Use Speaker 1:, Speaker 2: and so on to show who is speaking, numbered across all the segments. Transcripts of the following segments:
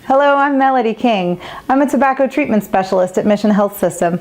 Speaker 1: Hello, I'm Melody King. I'm a tobacco treatment specialist at Mission Health System,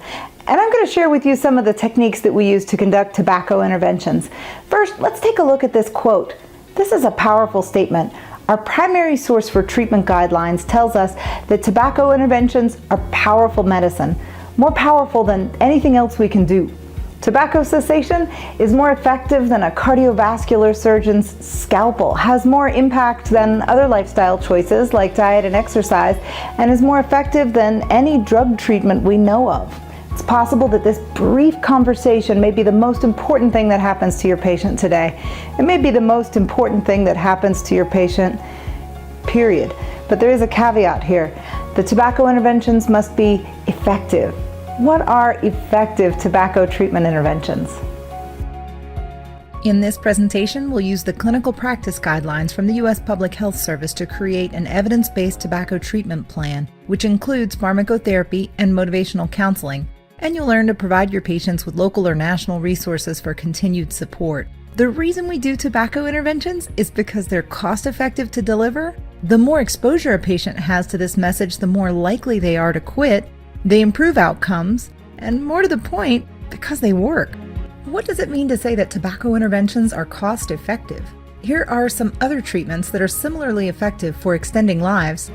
Speaker 1: and I'm going to share with you some of the techniques that we use to conduct tobacco interventions. First, let's take a look at this quote. This is a powerful statement. Our primary source for treatment guidelines tells us that tobacco interventions are powerful medicine, more powerful than anything else we can do. Tobacco cessation is more effective than a cardiovascular surgeon's scalpel, has more impact than other lifestyle choices like diet and exercise, and is more effective than any drug treatment we know of. It's possible that this brief conversation may be the most important thing that happens to your patient today. It may be the most important thing that happens to your patient, period. But there is a caveat here. The tobacco interventions must be effective. What are effective tobacco treatment interventions?
Speaker 2: In this presentation, we'll use the clinical practice guidelines from the U.S. Public Health Service to create an evidence-based tobacco treatment plan, which includes pharmacotherapy and motivational counseling, and you'll learn to provide your patients with local or national resources for continued support. The reason we do tobacco interventions is because they're cost-effective to deliver. The more exposure a patient has to this message, the more likely they are to quit. They improve outcomes, and more to the point, because they work. What does it mean to say that tobacco interventions are cost-effective? Here are some other treatments that are similarly effective for extending lives.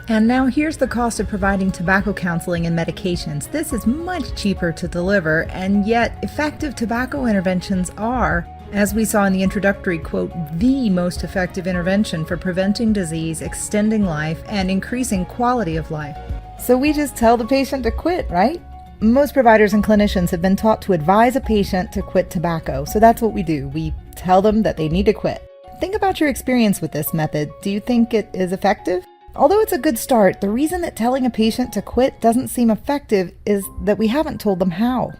Speaker 2: And now here's the cost of providing tobacco counseling and medications. This is much cheaper to deliver, and yet effective tobacco interventions are, as we saw in the introductory quote, the most effective intervention for preventing disease, extending life, and increasing quality of life. So we just tell the patient to quit, right? Most providers and clinicians have been taught to advise a patient to quit tobacco, so that's what we do. We tell them that they need to quit. Think about your experience with this method. Do you think it is effective? Although it's a good start, the reason that telling a patient to quit doesn't seem effective is that we haven't told them how.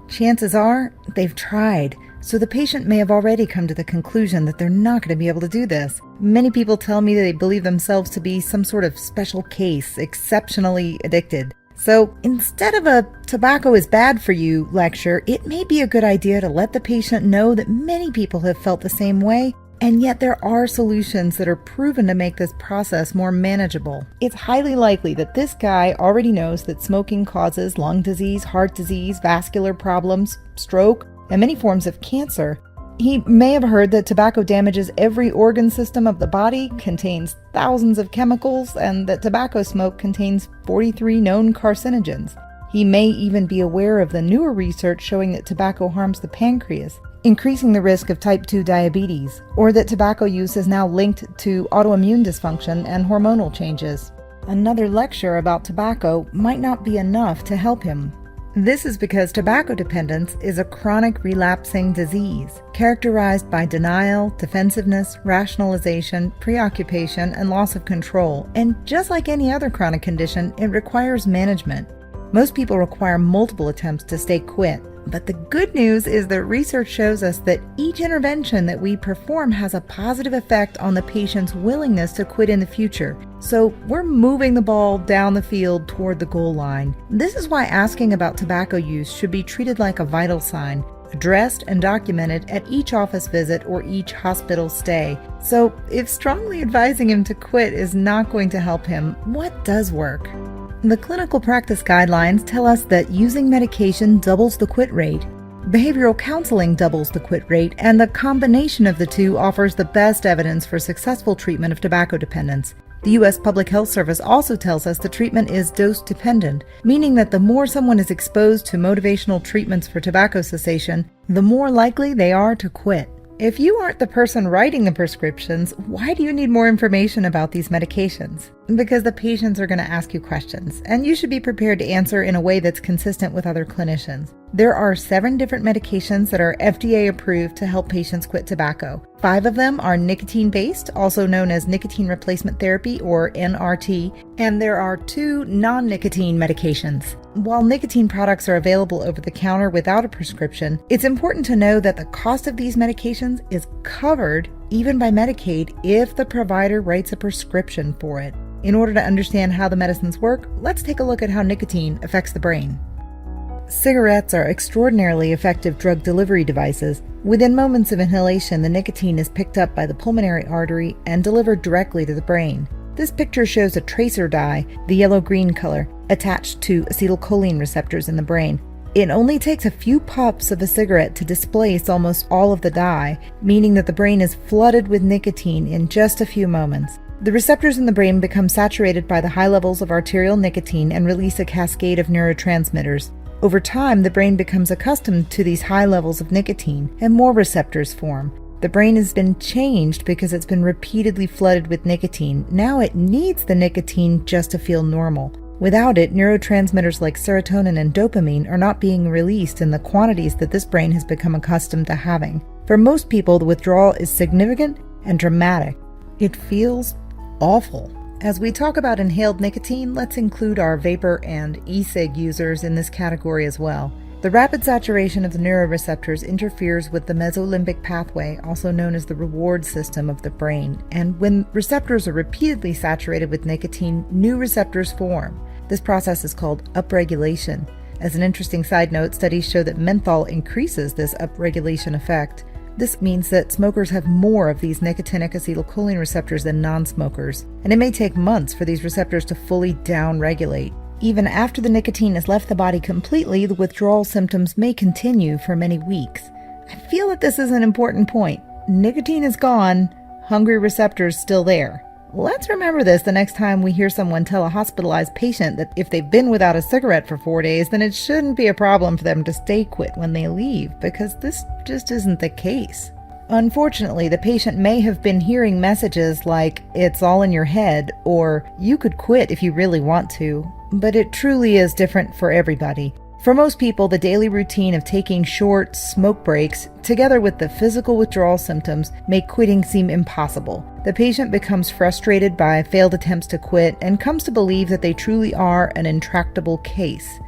Speaker 2: Chances are they've tried, so the patient may have already come to the conclusion that they're not going to be able to do this. Many people tell me that they believe themselves to be some sort of special case, exceptionally addicted. So instead of a tobacco is bad for you lecture, it may be a good idea to let the patient know that many people have felt the same way, and yet there are solutions that are proven to make this process more manageable. It's highly likely that this guy already knows that smoking causes lung disease, heart disease, vascular problems, stroke, and many forms of cancer. He may have heard that tobacco damages every organ system of the body, contains thousands of chemicals, and that tobacco smoke contains 43 known carcinogens. He may even be aware of the newer research showing that tobacco harms the pancreas, increasing the risk of type 2 diabetes, or that tobacco use is now linked to autoimmune dysfunction and hormonal changes. Another lecture about tobacco might not be enough to help him. This is because tobacco dependence is a chronic relapsing disease, characterized by denial, defensiveness, rationalization, preoccupation, and loss of control. And just like any other chronic condition, it requires management. Most people require multiple attempts to stay quit. But the good news is that research shows us that each intervention that we perform has a positive effect on the patient's willingness to quit in the future. So we're moving the ball down the field toward the goal line. This is why asking about tobacco use should be treated like a vital sign, addressed and documented at each office visit or each hospital stay. So if strongly advising him to quit is not going to help him, what does work? The clinical practice guidelines tell us that using medication doubles the quit rate. Behavioral counseling doubles the quit rate, and the combination of the two offers the best evidence for successful treatment of tobacco dependence. The U.S. Public Health Service also tells us the treatment is dose-dependent, meaning that the more someone is exposed to motivational treatments for tobacco cessation, the more likely they are to quit. If you aren't the person writing the prescriptions, why do you need more information about these medications? Because the patients are going to ask you questions, and you should be prepared to answer in a way that's consistent with other clinicians. There are 7 different medications that are FDA approved to help patients quit tobacco. 5 of them are nicotine-based, also known as nicotine replacement therapy or NRT, and there are 2 non-nicotine medications. While nicotine products are available over the counter without a prescription, it's important to know that the cost of these medications is covered even by Medicaid if the provider writes a prescription for it. In order to understand how the medicines work, let's take a look at how nicotine affects the brain. Cigarettes are extraordinarily effective drug delivery devices. Within moments of inhalation, the nicotine is picked up by the pulmonary artery and delivered directly to the brain. This picture shows a tracer dye, the yellow-green color, attached to acetylcholine receptors in the brain. It only takes a few puffs of a cigarette to displace almost all of the dye, meaning that the brain is flooded with nicotine in just a few moments. The receptors in the brain become saturated by the high levels of arterial nicotine and release a cascade of neurotransmitters. Over time, the brain becomes accustomed to these high levels of nicotine, and more receptors form. The brain has been changed because it's been repeatedly flooded with nicotine. Now it needs the nicotine just to feel normal. Without it, neurotransmitters like serotonin and dopamine are not being released in the quantities that this brain has become accustomed to having. For most people, the withdrawal is significant and dramatic. It feels awful. As we talk about inhaled nicotine, let's include our vapor and e-cig users in this category as well. The rapid saturation of the neuroreceptors interferes with the mesolimbic pathway, also known as the reward system of the brain, and when receptors are repeatedly saturated with nicotine, new receptors form. This process is called upregulation. As an interesting side note, studies show that menthol increases this upregulation effect. This means that smokers have more of these nicotinic acetylcholine receptors than non-smokers, and it may take months for these receptors to fully downregulate. Even after the nicotine has left the body completely, the withdrawal symptoms may continue for many weeks. I feel that this is an important point. Nicotine is gone, hungry receptors still there. Let's remember this the next time we hear someone tell a hospitalized patient that if they've been without a cigarette for 4 days, then it shouldn't be a problem for them to stay quit when they leave, because this just isn't the case. Unfortunately, the patient may have been hearing messages like, "It's all in your head," or "You could quit if you really want to," but it truly is different for everybody. For most people, the daily routine of taking short smoke breaks, together with the physical withdrawal symptoms, make quitting seem impossible. The patient becomes frustrated by failed attempts to quit and comes to believe that they truly are an intractable case.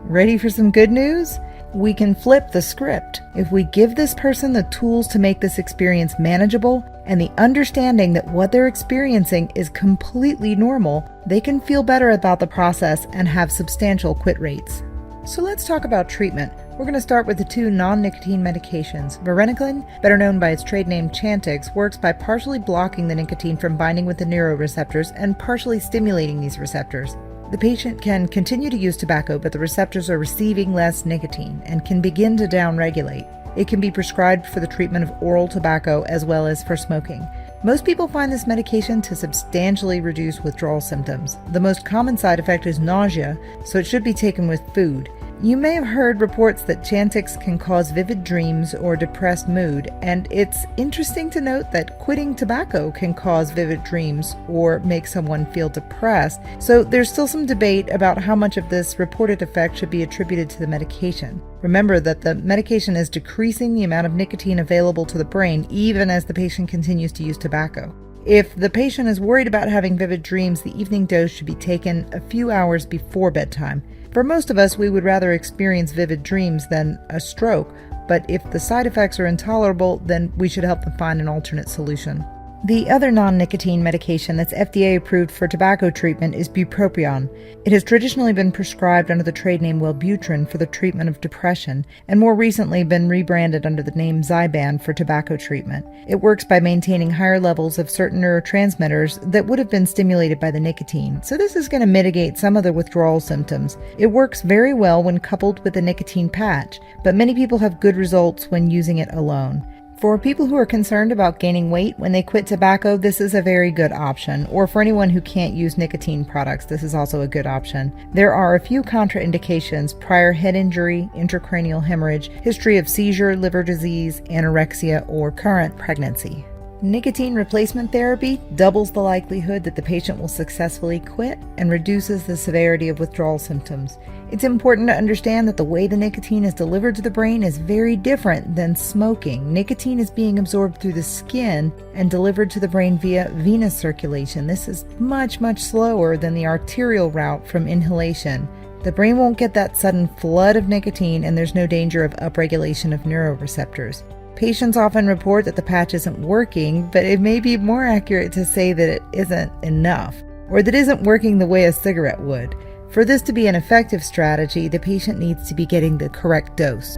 Speaker 2: Ready for some good news? We can flip the script. If we give this person the tools to make this experience manageable and the understanding that what they're experiencing is completely normal, they can feel better about the process and have substantial quit rates. So let's talk about treatment. We're going to start with the two non-nicotine medications. Varenicline, better known by its trade name Chantix, works by partially blocking the nicotine from binding with the neuroreceptors and partially stimulating these receptors. The patient can continue to use tobacco, but the receptors are receiving less nicotine and can begin to downregulate. It can be prescribed for the treatment of oral tobacco as well as for smoking. Most people find this medication to substantially reduce withdrawal symptoms. The most common side effect is nausea, so it should be taken with food. You may have heard reports that Chantix can cause vivid dreams or depressed mood, and it's interesting to note that quitting tobacco can cause vivid dreams or make someone feel depressed, so there's still some debate about how much of this reported effect should be attributed to the medication. Remember that the medication is decreasing the amount of nicotine available to the brain even as the patient continues to use tobacco. If the patient is worried about having vivid dreams, the evening dose should be taken a few hours before bedtime. For most of us, we would rather experience vivid dreams than a stroke, but if the side effects are intolerable, then we should help them find an alternate solution. The other non-nicotine medication that's FDA approved for tobacco treatment is bupropion. It has traditionally been prescribed under the trade name Wellbutrin for the treatment of depression, and more recently been rebranded under the name Zyban for tobacco treatment. It works by maintaining higher levels of certain neurotransmitters that would have been stimulated by the nicotine, so this is going to mitigate some of the withdrawal symptoms. It works very well when coupled with a nicotine patch, but many people have good results when using it alone. For people who are concerned about gaining weight when they quit tobacco, this is a very good option. Or for anyone who can't use nicotine products, this is also a good option. There are a few contraindications: prior head injury, intracranial hemorrhage, history of seizure, liver disease, anorexia, or current pregnancy. Nicotine replacement therapy doubles the likelihood that the patient will successfully quit and reduces the severity of withdrawal symptoms. It's important to understand that the way the nicotine is delivered to the brain is very different than smoking. Nicotine is being absorbed through the skin and delivered to the brain via venous circulation. This is much slower than the arterial route from inhalation. The brain won't get that sudden flood of nicotine, and there's no danger of upregulation of neuroreceptors. Patients often report that the patch isn't working, but it may be more accurate to say that it isn't enough, or that it isn't working the way a cigarette would. For this to be an effective strategy, the patient needs to be getting the correct dose.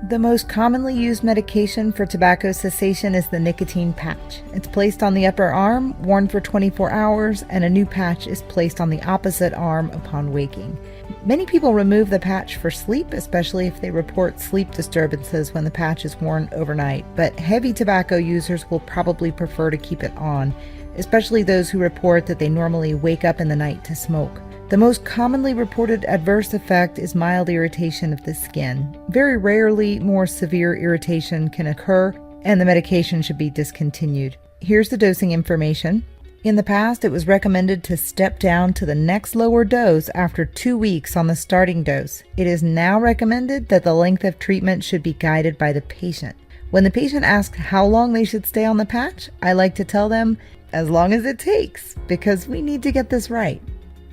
Speaker 2: The most commonly used medication for tobacco cessation is the nicotine patch. It's placed on the upper arm, worn for 24 hours, and a new patch is placed on the opposite arm upon waking. Many people remove the patch for sleep, especially if they report sleep disturbances when the patch is worn overnight, but heavy tobacco users will probably prefer to keep it on, especially those who report that they normally wake up in the night to smoke. The most commonly reported adverse effect is mild irritation of the skin. Very rarely, more severe irritation can occur, and the medication should be discontinued. Here's the dosing information. In the past, it was recommended to step down to the next lower dose after 2 weeks on the starting dose. It is now recommended that the length of treatment should be guided by the patient. When the patient asks how long they should stay on the patch, I like to tell them, as long as it takes, because we need to get this right.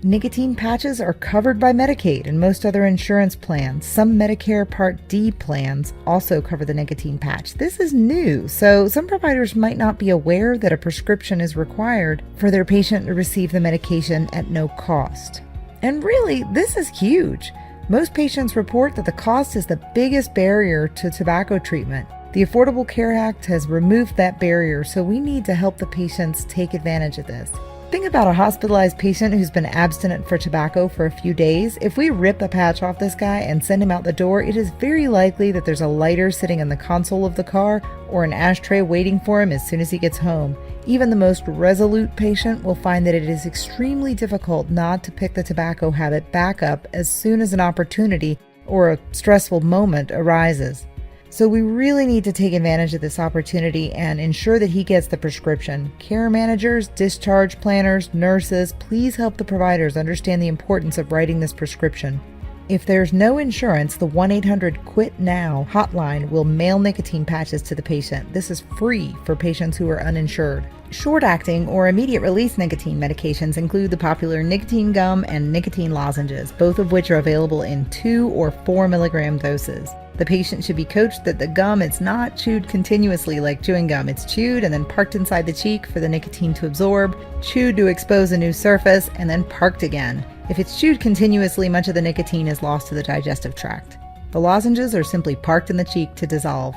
Speaker 2: Nicotine patches are covered by Medicaid and most other insurance plans. Some Medicare Part D plans also cover the nicotine patch. This is new, so some providers might not be aware that a prescription is required for their patient to receive the medication at no cost. And really, this is huge. Most patients report that the cost is the biggest barrier to tobacco treatment. The Affordable Care Act has removed that barrier, so we need to help the patients take advantage of this. Think about a hospitalized patient who's been abstinent for tobacco for a few days. If we rip the patch off this guy and send him out the door, it is very likely that there's a lighter sitting in the console of the car or an ashtray waiting for him as soon as he gets home. Even the most resolute patient will find that it is extremely difficult not to pick the tobacco habit back up as soon as an opportunity or a stressful moment arises. So we really need to take advantage of this opportunity and ensure that he gets the prescription. Care managers, discharge planners, nurses, please help the providers understand the importance of writing this prescription. If there's no insurance, the 1-800-QUIT-NOW hotline will mail nicotine patches to the patient. This is free for patients who are uninsured. Short-acting or immediate-release nicotine medications include the popular nicotine gum and nicotine lozenges, both of which are available in 2 or 4 milligram doses. The patient should be coached that the gum is not chewed continuously like chewing gum. It's chewed and then parked inside the cheek for the nicotine to absorb, chewed to expose a new surface, and then parked again. If it's chewed continuously, much of the nicotine is lost to the digestive tract. The lozenges are simply parked in the cheek to dissolve.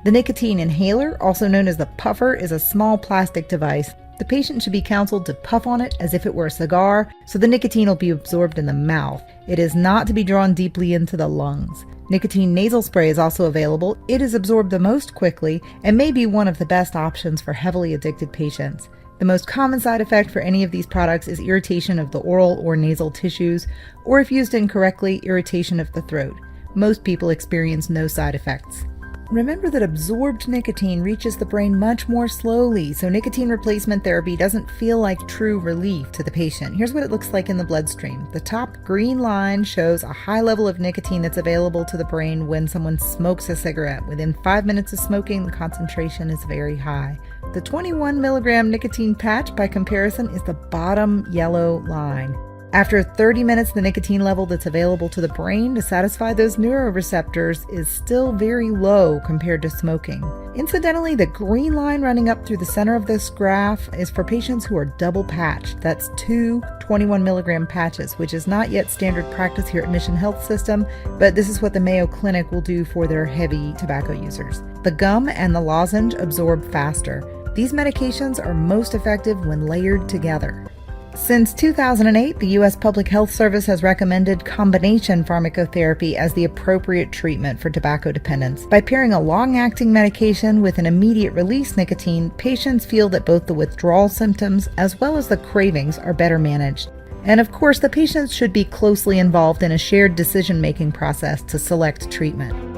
Speaker 2: The nicotine inhaler, also known as the puffer, is a small plastic device. The patient should be counseled to puff on it as if it were a cigar, so the nicotine will be absorbed in the mouth. It is not to be drawn deeply into the lungs. Nicotine nasal spray is also available. It is absorbed the most quickly and may be one of the best options for heavily addicted patients. The most common side effect for any of these products is irritation of the oral or nasal tissues, or if used incorrectly, irritation of the throat. Most people experience no side effects. Remember that absorbed nicotine reaches the brain much more slowly, so nicotine replacement therapy doesn't feel like true relief to the patient. Here's what it looks like in the bloodstream. The top green line shows a high level of nicotine that's available to the brain when someone smokes a cigarette. Within 5 minutes of smoking, the concentration is very high. The 21 milligram nicotine patch, by comparison, is the bottom yellow line. After 30 minutes, the nicotine level that's available to the brain to satisfy those neuroreceptors is still very low compared to smoking. Incidentally, the green line running up through the center of this graph is for patients who are double patched. That's 2 21 milligram patches, which is not yet standard practice here at Mission Health System, but this is what the Mayo Clinic will do for their heavy tobacco users. The gum and the lozenge absorb faster. These medications are most effective when layered together. Since 2008, the U.S. Public Health Service has recommended combination pharmacotherapy as the appropriate treatment for tobacco dependence. By pairing a long-acting medication with an immediate-release nicotine, patients feel that both the withdrawal symptoms as well as the cravings are better managed. And of course, the patients should be closely involved in a shared decision-making process to select treatment.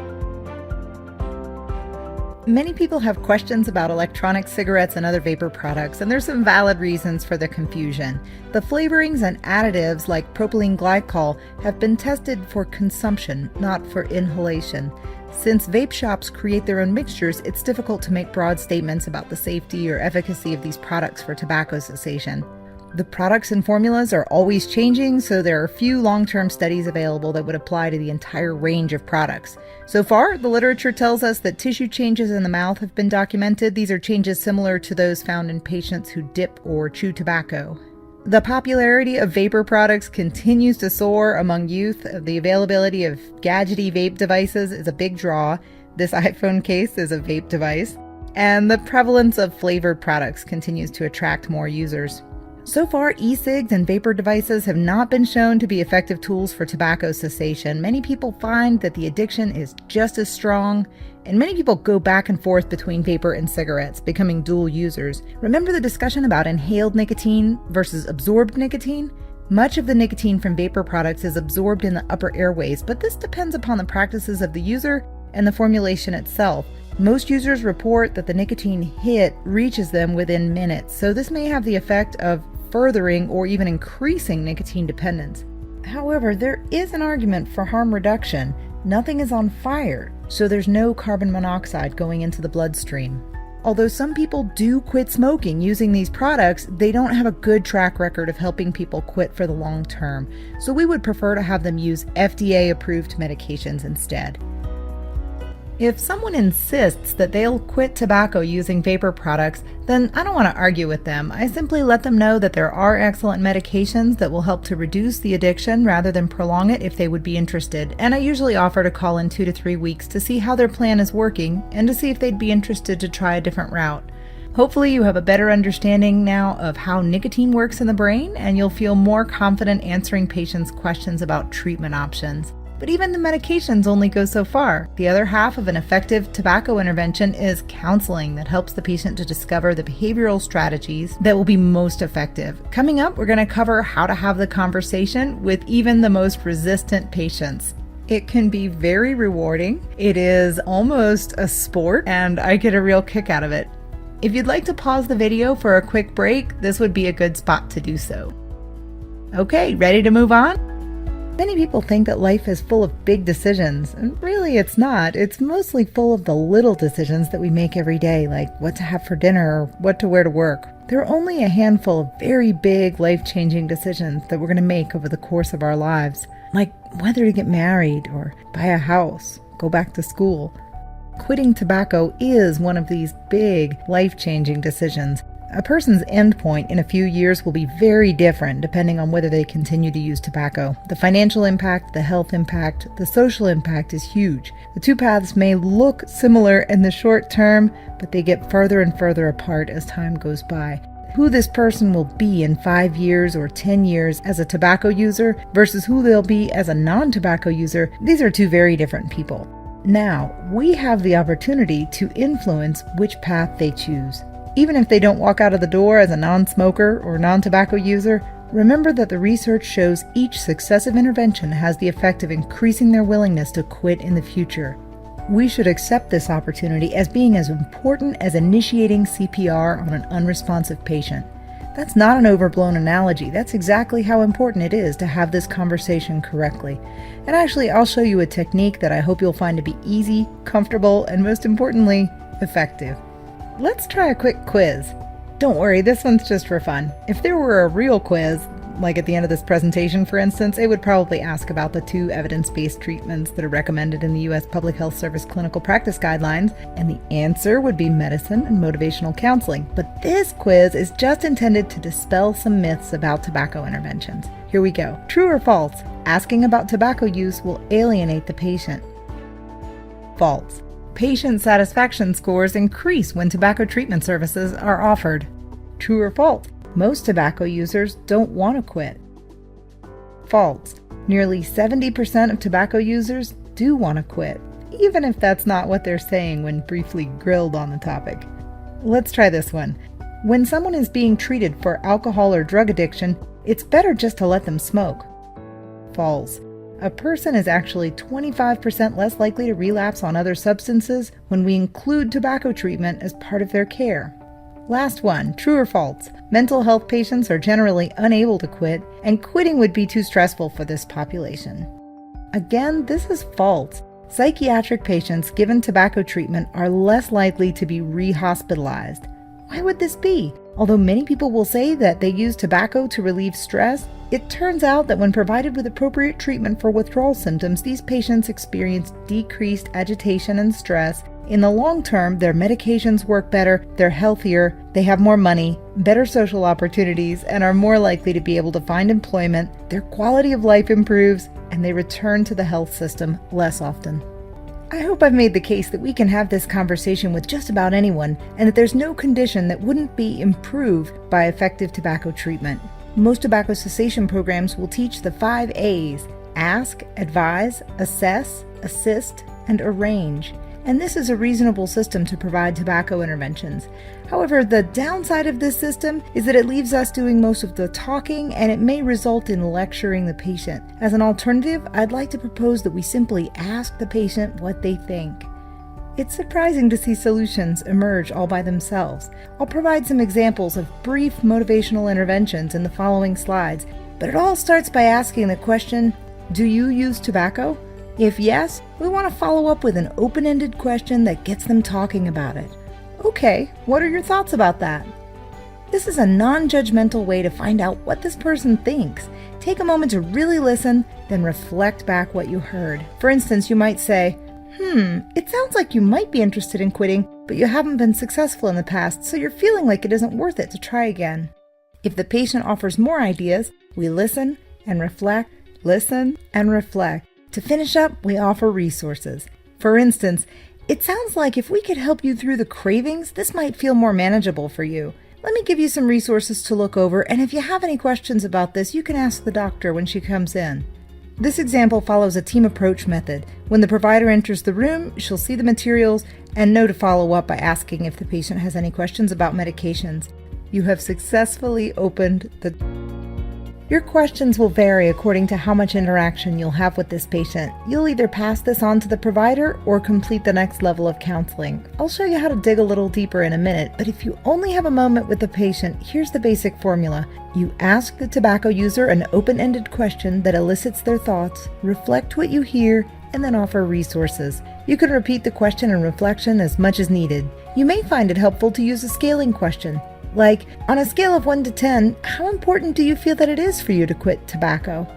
Speaker 2: Many people have questions about electronic cigarettes and other vapor products, and there's some valid reasons for the confusion. The flavorings and additives like propylene glycol have been tested for consumption, not for inhalation. Since vape shops create their own mixtures, it's difficult to make broad statements about the safety or efficacy of these products for tobacco cessation. The products and formulas are always changing, so there are few long-term studies available that would apply to the entire range of products. So far, the literature tells us that tissue changes in the mouth have been documented. These are changes similar to those found in patients who dip or chew tobacco. The popularity of vapor products continues to soar among youth. The availability of gadgety vape devices is a big draw. This iPhone case is a vape device, and the prevalence of flavored products continues to attract more users. So far, e-cigs and vapor devices have not been shown to be effective tools for tobacco cessation. Many people find that the addiction is just as strong, and many people go back and forth between vapor and cigarettes, becoming dual users. Remember the discussion about inhaled nicotine versus absorbed nicotine? Much of the nicotine from vapor products is absorbed in the upper airways, but this depends upon the practices of the user and the formulation itself. Most users report that the nicotine hit reaches them within minutes, so this may have the effect of furthering or even increasing nicotine dependence. However, there is an argument for harm reduction. Nothing is on fire, so there's no carbon monoxide going into the bloodstream. Although some people do quit smoking using these products, they don't have a good track record of helping people quit for the long term, so we would prefer to have them use FDA-approved medications instead. If someone insists that they'll quit tobacco using vapor products, then I don't want to argue with them. I simply let them know that there are excellent medications that will help to reduce the addiction rather than prolong it if they would be interested. And I usually offer to call in 2 to 3 weeks to see how their plan is working and to see if they'd be interested to try a different route. Hopefully you have a better understanding now of how nicotine works in the brain, and you'll feel more confident answering patients' questions about treatment options. But even the medications only go so far. The other half of an effective tobacco intervention is counseling that helps the patient to discover the behavioral strategies that will be most effective. Coming up, we're going to cover how to have the conversation with even the most resistant patients. It can be very rewarding. It is almost a sport, and I get a real kick out of it. If you'd like to pause the video for a quick break, this would be a good spot to do so. Okay, ready to move on? Many people think that life is full of big decisions, and really it's not. It's mostly full of the little decisions that we make every day, like what to have for dinner or what to wear to work. There are only a handful of very big, life-changing decisions that we're going to make over the course of our lives, like whether to get married or buy a house, go back to school. Quitting tobacco is one of these big, life-changing decisions. A person's endpoint in a few years will be very different depending on whether they continue to use tobacco. The financial impact, the health impact, the social impact is huge. The two paths may look similar in the short term, but they get further and further apart as time goes by. Who this person will be in 5 years or 10 years as a tobacco user versus who they'll be as a non-tobacco user, these are two very different people. Now, we have the opportunity to influence which path they choose. Even if they don't walk out of the door as a non-smoker or non-tobacco user, remember that the research shows each successive intervention has the effect of increasing their willingness to quit in the future. We should accept this opportunity as being as important as initiating CPR on an unresponsive patient. That's not an overblown analogy. That's exactly how important it is to have this conversation correctly. And actually, I'll show you a technique that I hope you'll find to be easy, comfortable, and most importantly, effective. Let's try a quick quiz. Don't worry, this one's just for fun. If there were a real quiz, like at the end of this presentation, for instance, it would probably ask about the 2 evidence-based treatments that are recommended in the U.S. Public Health Service Clinical Practice Guidelines, and the answer would be medicine and motivational counseling. But this quiz is just intended to dispel some myths about tobacco interventions. Here we go. True or false? Asking about tobacco use will alienate the patient. False. Patient satisfaction scores increase when tobacco treatment services are offered. True or false? Most tobacco users don't want to quit. False. Nearly 70% of tobacco users do want to quit, even if that's not what they're saying when briefly grilled on the topic. Let's try this one. When someone is being treated for alcohol or drug addiction, it's better just to let them smoke. False. A person is actually 25% less likely to relapse on other substances when we include tobacco treatment as part of their care. Last one, true or false? Mental health patients are generally unable to quit, and quitting would be too stressful for this population. Again, this is false. Psychiatric patients given tobacco treatment are less likely to be re-hospitalized. Why would this be? Although many people will say that they use tobacco to relieve stress, it turns out that when provided with appropriate treatment for withdrawal symptoms, these patients experience decreased agitation and stress. In the long term, their medications work better, they're healthier, they have more money, better social opportunities, and are more likely to be able to find employment, their quality of life improves, and they return to the health system less often. I hope I've made the case that we can have this conversation with just about anyone, and that there's no condition that wouldn't be improved by effective tobacco treatment. Most tobacco cessation programs will teach the 5 A's: ask, advise, assess, assist, and arrange. And this is a reasonable system to provide tobacco interventions. However, the downside of this system is that it leaves us doing most of the talking, and it may result in lecturing the patient. As an alternative, I'd like to propose that we simply ask the patient what they think. It's surprising to see solutions emerge all by themselves. I'll provide some examples of brief motivational interventions in the following slides, but it all starts by asking the question, do you use tobacco? If yes, we want to follow up with an open-ended question that gets them talking about it. Okay, what are your thoughts about that? This is a non-judgmental way to find out what this person thinks. Take a moment to really listen, then reflect back what you heard. For instance, you might say, it sounds like you might be interested in quitting, but you haven't been successful in the past, so you're feeling like it isn't worth it to try again. If the patient offers more ideas, we listen and reflect, listen and reflect. To finish up, we offer resources. For instance, it sounds like if we could help you through the cravings, this might feel more manageable for you. Let me give you some resources to look over, and if you have any questions about this, you can ask the doctor when she comes in. This example follows a team approach method. When the provider enters the room, she'll see the materials and know to follow up by asking if the patient has any questions about medications. You have successfully opened the... Your questions will vary according to how much interaction you'll have with this patient. You'll either pass this on to the provider or complete the next level of counseling. I'll show you how to dig a little deeper in a minute, but if you only have a moment with the patient, here's the basic formula. You ask the tobacco user an open-ended question that elicits their thoughts, reflect what you hear, and then offer resources. You can repeat the question and reflection as much as needed. You may find it helpful to use a scaling question. Like, on a scale of 1 to 10, how important do you feel that it is for you to quit tobacco?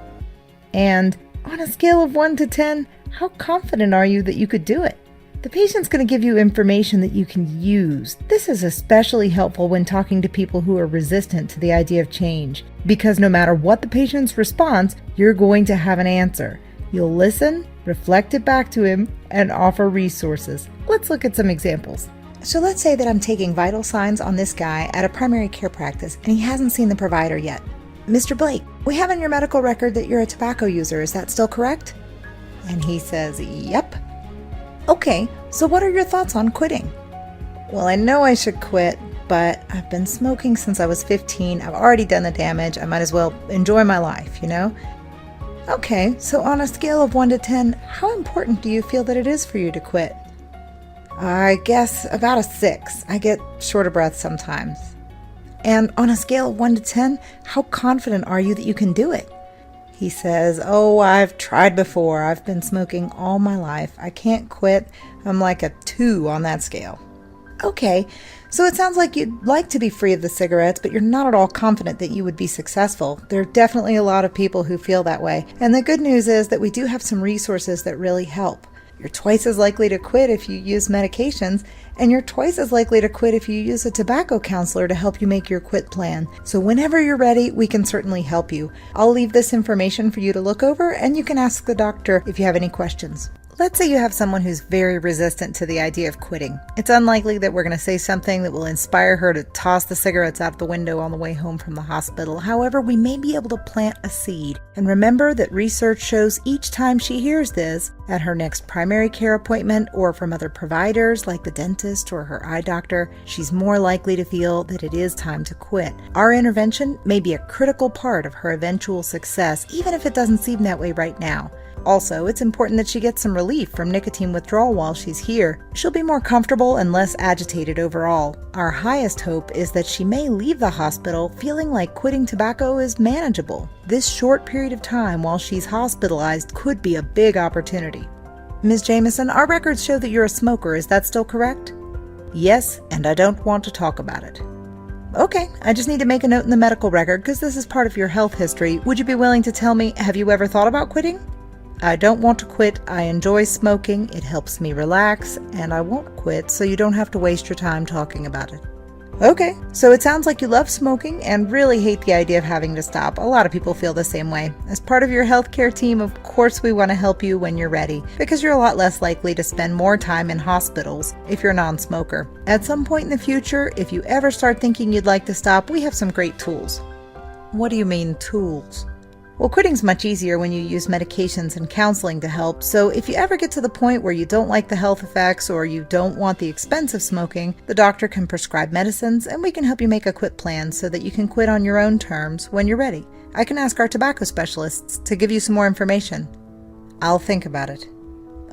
Speaker 2: And on a scale of 1 to 10, how confident are you that you could do it? The patient's going to give you information that you can use. This is especially helpful when talking to people who are resistant to the idea of change, because no matter what the patient's response, you're going to have an answer. You'll listen, reflect it back to him, and offer resources. Let's look at some examples. So let's say that I'm taking vital signs on this guy at a primary care practice and he hasn't seen the provider yet. Mr. Blake, we have in your medical record that you're a tobacco user. Is that still correct? And he says, yep. Okay, so what are your thoughts on quitting? Well, I know I should quit, but I've been smoking since I was 15. I've already done the damage. I might as well enjoy my life, you know? Okay, so on a scale of 1 to 10, how important do you feel that it is for you to quit? I guess about a 6. I get short of breath sometimes. And on a scale of 1 to 10, how confident are you that you can do it? He says, oh, I've tried before. I've been smoking all my life. I can't quit. I'm like a 2 on that scale. Okay, so it sounds like you'd like to be free of the cigarettes, but you're not at all confident that you would be successful. There are definitely a lot of people who feel that way. And the good news is that we do have some resources that really help. You're twice as likely to quit if you use medications, and you're twice as likely to quit if you use a tobacco counselor to help you make your quit plan. So whenever you're ready, we can certainly help you. I'll leave this information for you to look over, and you can ask the doctor if you have any questions. Let's say you have someone who's very resistant to the idea of quitting. It's unlikely that we're going to say something that will inspire her to toss the cigarettes out the window on the way home from the hospital. However, we may be able to plant a seed. And remember that research shows each time she hears this, at her next primary care appointment or from other providers like the dentist or her eye doctor, she's more likely to feel that it is time to quit. Our intervention may be a critical part of her eventual success, even if it doesn't seem that way right now. Also, it's important that she gets some relief from nicotine withdrawal while she's here. She'll be more comfortable and less agitated overall. Our highest hope is that she may leave the hospital feeling like quitting tobacco is manageable. This short period of time while she's hospitalized could be a big opportunity. Ms. Jameson, our records show that you're a smoker. Is that still correct? Yes, and I don't want to talk about it. Okay, I just need to make a note in the medical record because this is part of your health history. Would you be willing to tell me, have you ever thought about quitting? I don't want to quit. I enjoy smoking. It helps me relax, and I won't quit, so you don't have to waste your time talking about it. Okay, so it sounds like you love smoking and really hate the idea of having to stop. A lot of people feel the same way. As part of your healthcare team, of course we want to help you when you're ready, because you're a lot less likely to spend more time in hospitals if you're a non-smoker. At some point in the future, if you ever start thinking you'd like to stop, we have some great tools. What do you mean, tools? Well, quitting's much easier when you use medications and counseling to help, so if you ever get to the point where you don't like the health effects or you don't want the expense of smoking, the doctor can prescribe medicines and we can help you make a quit plan so that you can quit on your own terms when you're ready. I can ask our tobacco specialists to give you some more information. I'll think about it.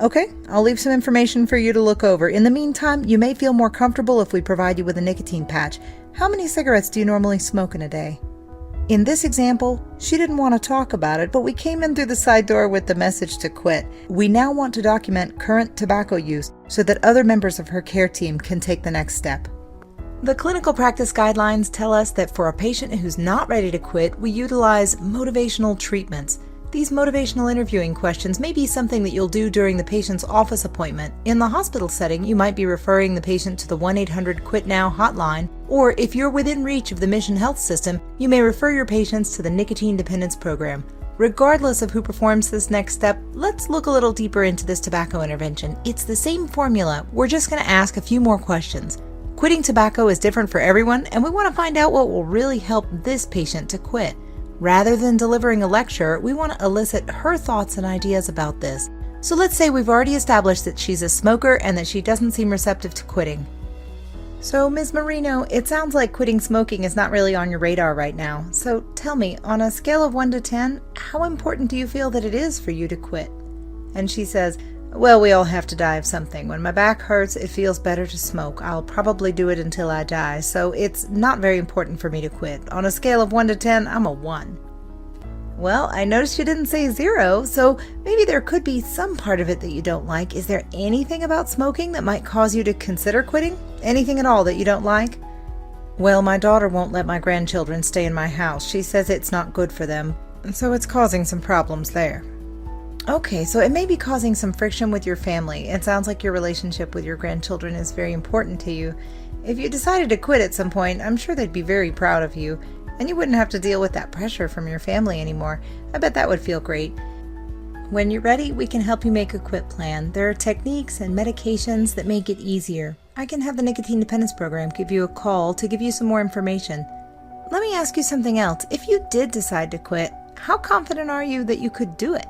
Speaker 2: Okay, I'll leave some information for you to look over. In the meantime, you may feel more comfortable if we provide you with a nicotine patch. How many cigarettes do you normally smoke in a day? In this example, she didn't want to talk about it, but we came in through the side door with the message to quit. We now want to document current tobacco use so that other members of her care team can take the next step. The clinical practice guidelines tell us that for a patient who's not ready to quit, we utilize motivational treatments. These motivational interviewing questions may be something that you'll do during the patient's office appointment. In the hospital setting, you might be referring the patient to the 1-800-QUIT-NOW hotline, or if you're within reach of the Mission Health System, you may refer your patients to the Nicotine Dependence Program. Regardless of who performs this next step, let's look a little deeper into this tobacco intervention. It's the same formula. We're just going to ask a few more questions. Quitting tobacco is different for everyone, and we want to find out what will really help this patient to quit. Rather than delivering a lecture, we want to elicit her thoughts and ideas about this. So let's say we've already established that she's a smoker and that she doesn't seem receptive to quitting. So, Ms. Marino, it sounds like quitting smoking is not really on your radar right now. So tell me, on a scale of 1 to 10, how important do you feel that it is for you to quit? And she says, well, we all have to die of something. When my back hurts, it feels better to smoke. I'll probably do it until I die, so it's not very important for me to quit. On a scale of 1 to 10, I'm a 1. Well, I noticed you didn't say 0, so maybe there could be some part of it that you don't like. Is there anything about smoking that might cause you to consider quitting? Anything at all that you don't like? Well, my daughter won't let my grandchildren stay in my house. She says it's not good for them, so it's causing some problems there. Okay, so it may be causing some friction with your family. It sounds like your relationship with your grandchildren is very important to you. If you decided to quit at some point, I'm sure they'd be very proud of you, and you wouldn't have to deal with that pressure from your family anymore. I bet that would feel great. When you're ready, we can help you make a quit plan. There are techniques and medications that make it easier. I can have the Nicotine Dependence Program give you a call to give you some more information. Let me ask you something else. If you did decide to quit, how confident are you that you could do it?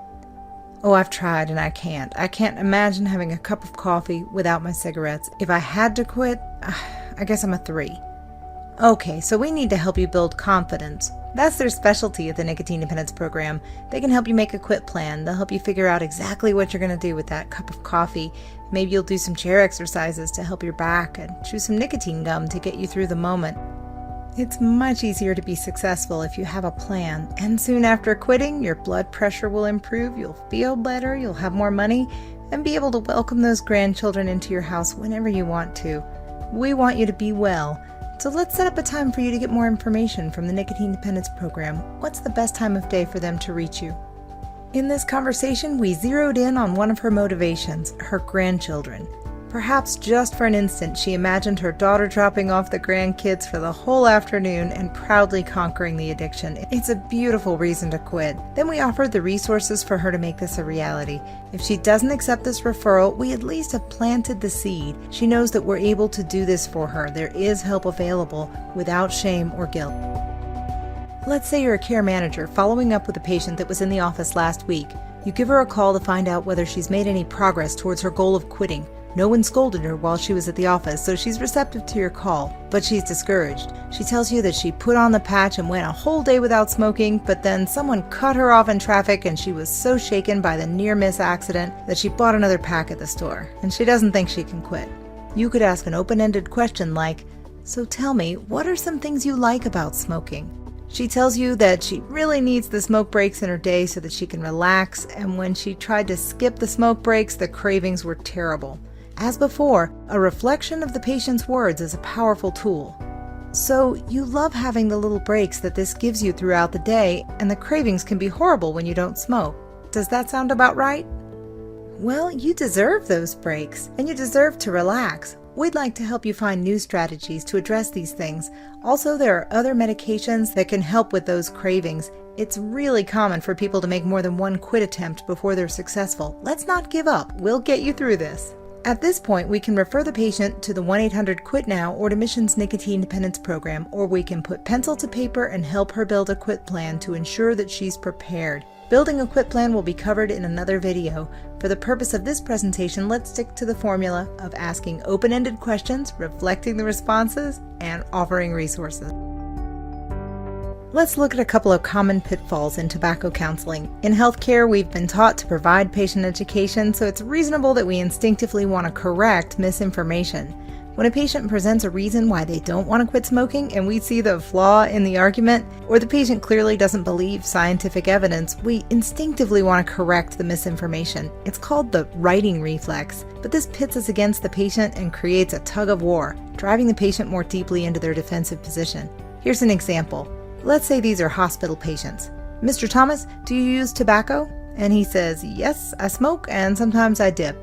Speaker 2: Oh, I've tried and I can't. I can't imagine having a cup of coffee without my cigarettes. If I had to quit, I guess I'm a 3. Okay, so we need to help you build confidence. That's their specialty at the Nicotine Dependence Program. They can help you make a quit plan. They'll help you figure out exactly what you're going to do with that cup of coffee. Maybe you'll do some chair exercises to help your back and chew some nicotine gum to get you through the moment. It's much easier to be successful if you have a plan, and soon after quitting, your blood pressure will improve, you'll feel better, you'll have more money, and be able to welcome those grandchildren into your house whenever you want to. We want you to be well, so let's set up a time for you to get more information from the Nicotine Dependence Program. What's the best time of day for them to reach you? In this conversation, we zeroed in on one of her motivations, her grandchildren. Perhaps just for an instant, she imagined her daughter dropping off the grandkids for the whole afternoon and proudly conquering the addiction. It's a beautiful reason to quit. Then we offered the resources for her to make this a reality. If she doesn't accept this referral, we at least have planted the seed. She knows that we're able to do this for her. There is help available without shame or guilt. Let's say you're a care manager following up with a patient that was in the office last week. You give her a call to find out whether she's made any progress towards her goal of quitting. No one scolded her while she was at the office, so she's receptive to your call, but she's discouraged. She tells you that she put on the patch and went a whole day without smoking, but then someone cut her off in traffic and she was so shaken by the near-miss accident that she bought another pack at the store, and she doesn't think she can quit. You could ask an open-ended question like, so tell me, what are some things you like about smoking? She tells you that she really needs the smoke breaks in her day so that she can relax, and when she tried to skip the smoke breaks, the cravings were terrible. As before, a reflection of the patient's words is a powerful tool. So you love having the little breaks that this gives you throughout the day, and the cravings can be horrible when you don't smoke. Does that sound about right? Well, you deserve those breaks, and you deserve to relax. We'd like to help you find new strategies to address these things. Also, there are other medications that can help with those cravings. It's really common for people to make more than one quit attempt before they're successful. Let's not give up. We'll get you through this. At this point, we can refer the patient to the 1-800-QUIT-NOW or to Mission's Nicotine Dependence Program, or we can put pencil to paper and help her build a quit plan to ensure that she's prepared. Building a quit plan will be covered in another video. For the purpose of this presentation, let's stick to the formula of asking open-ended questions, reflecting the responses, and offering resources. Let's look at a couple of common pitfalls in tobacco counseling. In healthcare, we've been taught to provide patient education, so it's reasonable that we instinctively want to correct misinformation. When a patient presents a reason why they don't want to quit smoking and we see the flaw in the argument, or the patient clearly doesn't believe scientific evidence, we instinctively want to correct the misinformation. It's called the righting reflex, but this pits us against the patient and creates a tug of war, driving the patient more deeply into their defensive position. Here's an example. Let's say these are hospital patients. Mr. Thomas, do you use tobacco? And he says, yes, I smoke and sometimes I dip.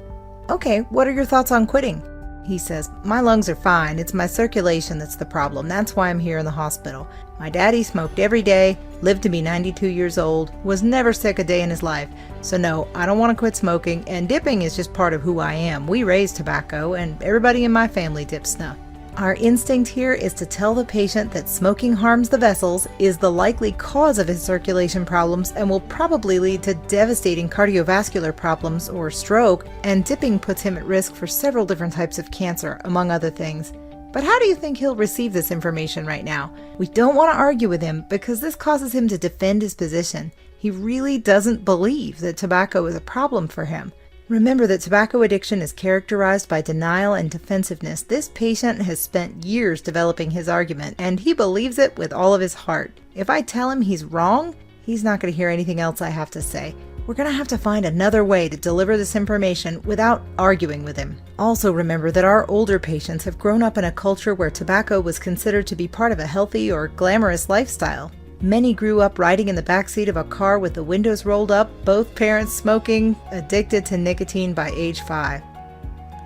Speaker 2: Okay, what are your thoughts on quitting? He says, my lungs are fine. It's my circulation that's the problem. That's why I'm here in the hospital. My daddy smoked every day, lived to be 92 years old, was never sick a day in his life. So no, I don't want to quit smoking, and dipping is just part of who I am. We raise tobacco and everybody in my family dips snuff. Our instinct here is to tell the patient that smoking harms the vessels, is the likely cause of his circulation problems, and will probably lead to devastating cardiovascular problems or stroke, and dipping puts him at risk for several different types of cancer, among other things. But how do you think he'll receive this information right now? We don't want to argue with him because this causes him to defend his position. He really doesn't believe that tobacco is a problem for him. Remember that tobacco addiction is characterized by denial and defensiveness. This patient has spent years developing his argument, and he believes it with all of his heart. If I tell him he's wrong, he's not going to hear anything else I have to say. We're going to have to find another way to deliver this information without arguing with him. Also remember that our older patients have grown up in a culture where tobacco was considered to be part of a healthy or glamorous lifestyle. Many grew up riding in the backseat of a car with the windows rolled up, both parents smoking, addicted to nicotine by age 5.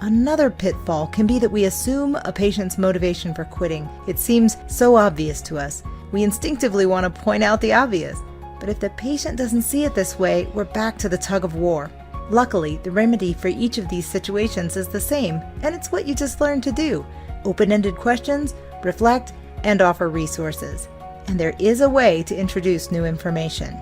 Speaker 2: Another pitfall can be that we assume a patient's motivation for quitting. It seems so obvious to us. We instinctively want to point out the obvious. But if the patient doesn't see it this way, we're back to the tug of war. Luckily, the remedy for each of these situations is the same, and it's what you just learned to do. Open-ended questions, reflect, and offer resources. And there is a way to introduce new information.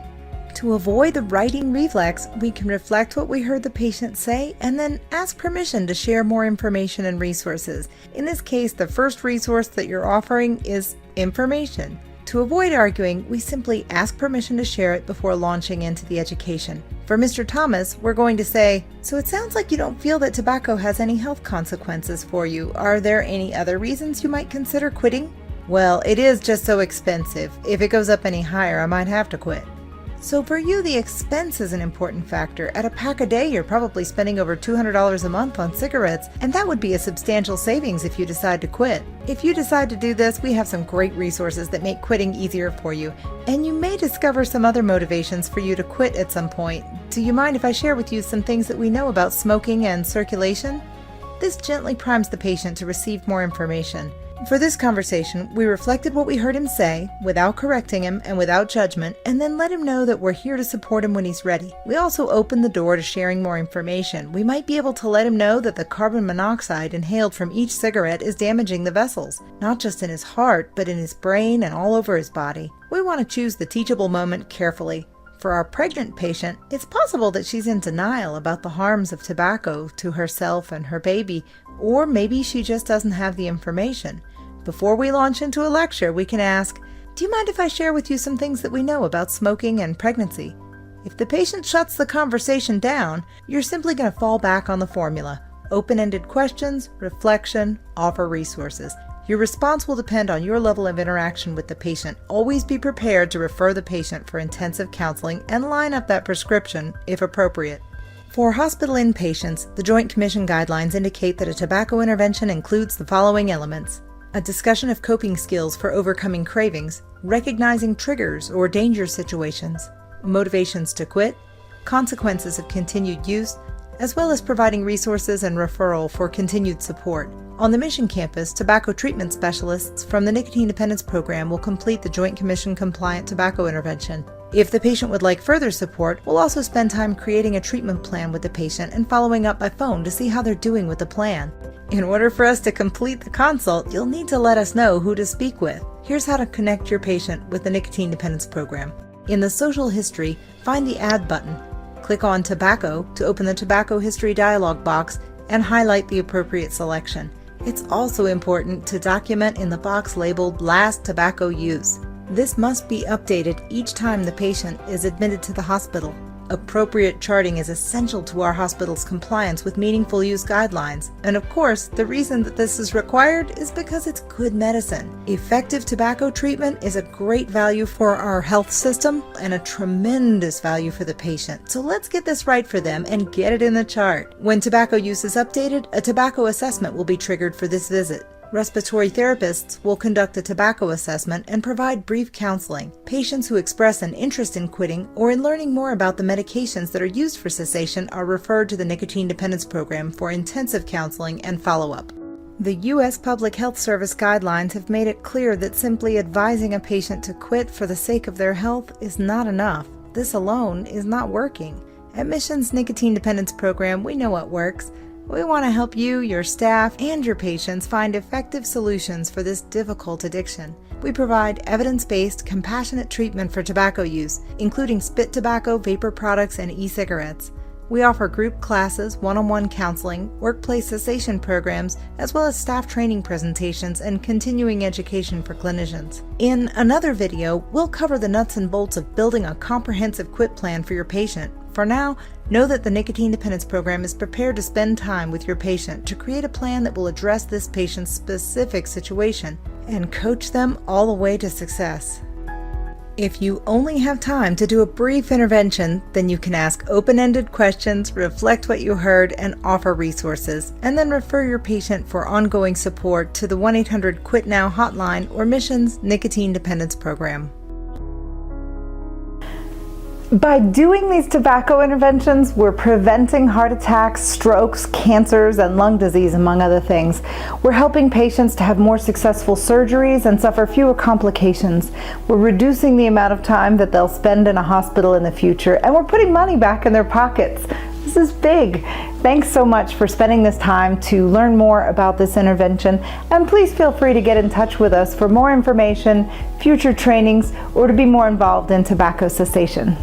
Speaker 2: To avoid the righting reflex, we can reflect what we heard the patient say and then ask permission to share more information and resources. In this case, the first resource that you're offering is information. To avoid arguing, we simply ask permission to share it before launching into the education. For Mr. Thomas, we're going to say, so it sounds like you don't feel that tobacco has any health consequences for you. Are there any other reasons you might consider quitting? Well, it is just so expensive. If it goes up any higher, I might have to quit. So for you, the expense is an important factor. At a pack a day, you're probably spending over $200 a month on cigarettes, and that would be a substantial savings if you decide to quit. If you decide to do this, we have some great resources that make quitting easier for you, and you may discover some other motivations for you to quit at some point. Do you mind if I share with you some things that we know about smoking and circulation? This gently primes the patient to receive more information. For this conversation, we reflected what we heard him say, without correcting him and without judgment, and then let him know that we're here to support him when he's ready. We also opened the door to sharing more information. We might be able to let him know that the carbon monoxide inhaled from each cigarette is damaging the vessels, not just in his heart, but in his brain and all over his body. We want to choose the teachable moment carefully. For our pregnant patient, it's possible that she's in denial about the harms of tobacco to herself and her baby, or maybe she just doesn't have the information. Before we launch into a lecture, we can ask, do you mind if I share with you some things that we know about smoking and pregnancy? If the patient shuts the conversation down, you're simply going to fall back on the formula. Open-ended questions, reflection, offer resources. Your response will depend on your level of interaction with the patient. Always be prepared to refer the patient for intensive counseling and line up that prescription if appropriate. For hospital inpatients, the Joint Commission guidelines indicate that a tobacco intervention includes the following elements: a discussion of coping skills for overcoming cravings, recognizing triggers or danger situations, motivations to quit, consequences of continued use, as well as providing resources and referral for continued support. On the Mission campus, tobacco treatment specialists from the Nicotine Dependence Program will complete the Joint Commission compliant tobacco intervention. If the patient would like further support, we'll also spend time creating a treatment plan with the patient and following up by phone to see how they're doing with the plan. In order for us to complete the consult, you'll need to let us know who to speak with. Here's how to connect your patient with the Nicotine Dependence Program. In the social history, find the Add button. Click on Tobacco to open the Tobacco History dialog box and highlight the appropriate selection. It's also important to document in the box labeled Last Tobacco Use. This must be updated each time the patient is admitted to the hospital. Appropriate charting is essential to our hospital's compliance with meaningful use guidelines. And of course, the reason that this is required is because it's good medicine. Effective tobacco treatment is a great value for our health system and a tremendous value for the patient. So let's get this right for them and get it in the chart. When tobacco use is updated, a tobacco assessment will be triggered for this visit. Respiratory therapists will conduct a tobacco assessment and provide brief counseling. Patients who express an interest in quitting or in learning more about the medications that are used for cessation are referred to the Nicotine Dependence Program for intensive counseling and follow-up. The U.S. Public Health Service guidelines have made it clear that simply advising a patient to quit for the sake of their health is not enough. This alone is not working. At Mission's Nicotine Dependence Program, we know what works. We want to help you, your staff, and your patients find effective solutions for this difficult addiction. We provide evidence-based, compassionate treatment for tobacco use, including spit tobacco, vapor products, and e-cigarettes. We offer group classes, one-on-one counseling, workplace cessation programs, as well as staff training presentations and continuing education for clinicians. In another video, we'll cover the nuts and bolts of building a comprehensive quit plan for your patient. For now, know that the Nicotine Dependence Program is prepared to spend time with your patient to create a plan that will address this patient's specific situation and coach them all the way to success. If you only have time to do a brief intervention, then you can ask open-ended questions, reflect what you heard, and offer resources, and then refer your patient for ongoing support to the 1-800-QUIT-NOW hotline or Mission's Nicotine Dependence Program.
Speaker 1: By doing these tobacco interventions, we're preventing heart attacks, strokes, cancers, and lung disease, among other things. We're helping patients to have more successful surgeries and suffer fewer complications. We're reducing the amount of time that they'll spend in a hospital in the future, and we're putting money back in their pockets. This is big. Thanks so much for spending this time to learn more about this intervention, and please feel free to get in touch with us for more information, future trainings, or to be more involved in tobacco cessation.